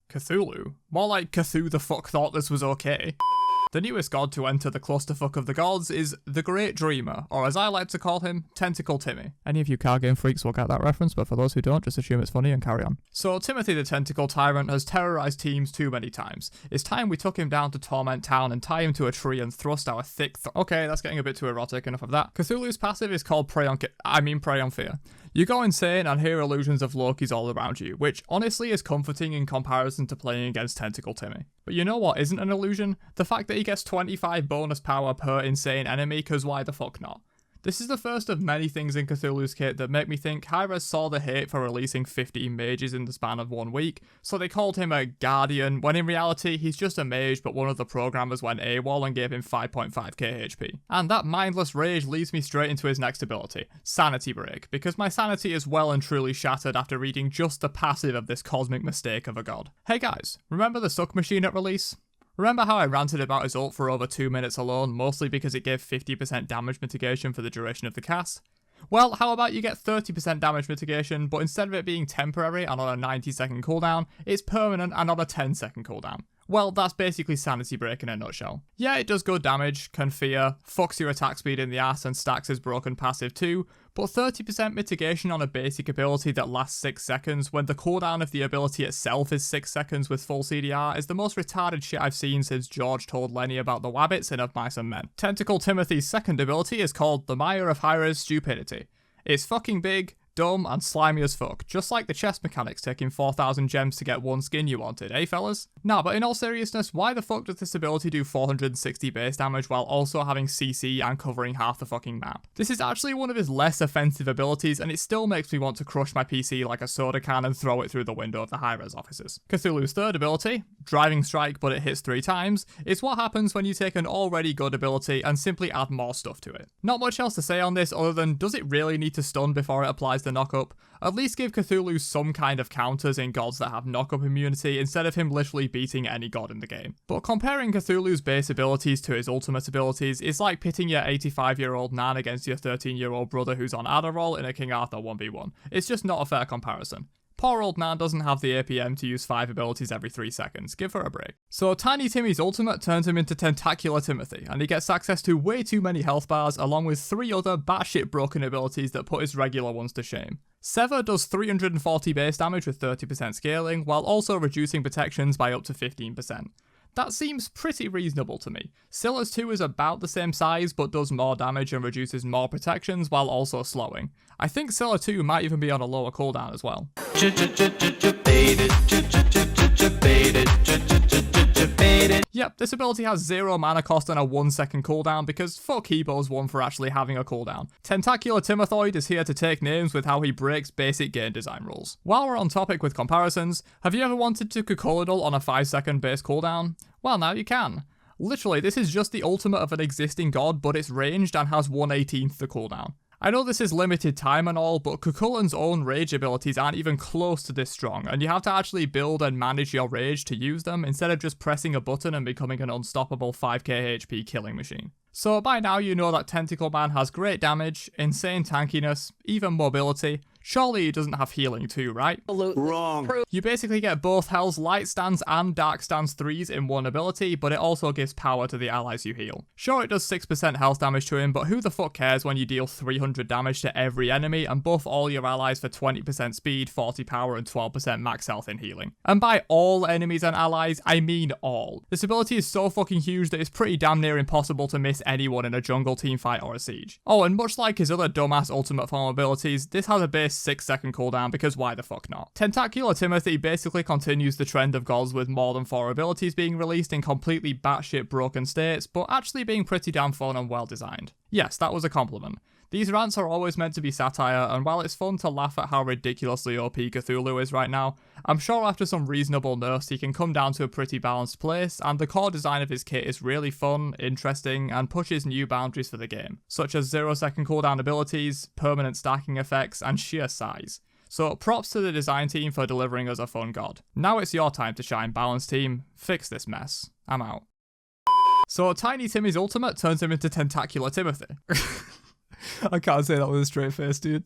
Cthulhu? More like Cthulhu the fuck thought this was okay. The newest god to enter the clusterfuck of the gods is the Great Dreamer, or as I like to call him, Tentacle Timmy. Any of you card game freaks will get that reference, but for those who don't, just assume it's funny and carry on. So Timothy the Tentacle Tyrant has terrorized teams too many times. It's time we took him down to Torment Town and tie him to a tree and thrust our thick okay, that's getting a bit too erotic, enough of that. Cthulhu's passive is called Prey on Fear. You go insane and hear illusions of Loki's all around you, which honestly is comforting in comparison to playing against Tentacle Timmy. But you know what isn't an illusion? The fact that he gets 25 bonus power per insane enemy, cause why the fuck not? This is the first of many things in Cthulhu's kit that make me think Hi-Rez saw the hate for releasing 15 mages in the span of 1 week, so they called him a guardian, when in reality he's just a mage, but one of the programmers went AWOL and gave him 5.5k HP. And that mindless rage leads me straight into his next ability, Sanity Break, because my sanity is well and truly shattered after reading just the passive of this cosmic mistake of a god. Hey guys, remember the suck machine at release? Remember how I ranted about his ult for over 2 minutes alone, mostly because it gave 50% damage mitigation for the duration of the cast? Well, how about you get 30% damage mitigation, but instead of it being temporary and on a 90-second cooldown, it's permanent and on a 10-second cooldown. Well, that's basically Sanity Break in a nutshell. Yeah, it does good damage, can fear, fucks your attack speed in the ass and stacks his broken passive too, but 30% mitigation on a basic ability that lasts 6 seconds when the cooldown of the ability itself is 6 seconds with full CDR is the most retarded shit I've seen since George told Lenny about the Wabbits in Of Mice and Men. Tentacle Timothy's second ability is called the Mire of Hi-Rez Stupidity. It's fucking big, dumb, and slimy as fuck, just like the chess mechanics taking 4,000 gems to get one skin you wanted, eh fellas? Nah, but in all seriousness, why the fuck does this ability do 460 base damage while also having CC and covering half the fucking map? This is actually one of his less offensive abilities, and it still makes me want to crush my PC like a soda can and throw it through the window of the Hi-Rez offices. Cthulhu's third ability, Driving Strike but it hits 3 times, is what happens when you take an already good ability and simply add more stuff to it. Not much else to say on this other than, does it really need to stun before it applies the knock-up? At least give Cthulhu some kind of counters in gods that have knock-up immunity instead of him literally beating any god in the game. But comparing Cthulhu's base abilities to his ultimate abilities is like pitting your 85-year-old nan against your 13-year-old brother who's on Adderall in a King Arthur 1v1. It's just not a fair comparison. Poor old Nan doesn't have the APM to use 5 abilities every 3 seconds, give her a break. So Tiny Timmy's ultimate turns him into Tentacular Timothy, and he gets access to way too many health bars along with 3 other batshit broken abilities that put his regular ones to shame. Sever does 340 base damage with 30% scaling, while also reducing protections by up to 15%. That seems pretty reasonable to me. Scylla's 2 is about the same size but does more damage and reduces more protections while also slowing. I think Scylla 2 might even be on a lower cooldown as well. Yep, this ability has 0 mana cost and a 1-second cooldown because fuck Hebo's one for actually having a cooldown. Tentacular Timothoid is here to take names with how he breaks basic game design rules. While we're on topic with comparisons, have you ever wanted to Cucullidle on a 5-second base cooldown? Well, now you can. Literally, this is just the ultimate of an existing god, but it's ranged and has 1/18th the cooldown. I know this is limited time and all, but Cucullin's own rage abilities aren't even close to this strong, and you have to actually build and manage your rage to use them, instead of just pressing a button and becoming an unstoppable 5k HP killing machine. So by now you know that Tentacle Man has great damage, insane tankiness, even mobility. Surely he doesn't have healing too, right? Wrong. You basically get both Hell's Light Stance and Dark Stance 3s in one ability, but it also gives power to the allies you heal. Sure, it does 6% health damage to him, but who the fuck cares when you deal 300 damage to every enemy and buff all your allies for 20% speed, 40 power, and 12% max health in healing. And by all enemies and allies, I mean all. This ability is so fucking huge that it's pretty damn near impossible to miss anyone in a jungle teamfight or a siege. Oh, and much like his other dumbass ultimate form abilities, this has a base 6-second cooldown because why the fuck not? Tentacular Timothy basically continues the trend of gods with more than 4 abilities being released in completely batshit broken states, but actually being pretty damn fun and well designed. Yes, that was a compliment. These rants are always meant to be satire, and while it's fun to laugh at how ridiculously OP Cthulhu is right now, I'm sure after some reasonable nerfs he can come down to a pretty balanced place, and the core design of his kit is really fun, interesting, and pushes new boundaries for the game, such as 0-second cooldown abilities, permanent stacking effects, and sheer size. So props to the design team for delivering us a fun god. Now it's your time to shine, balanced team. Fix this mess. I'm out. So Tiny Timmy's ultimate turns him into Tentacular Timothy. I can't say that with a straight face, dude.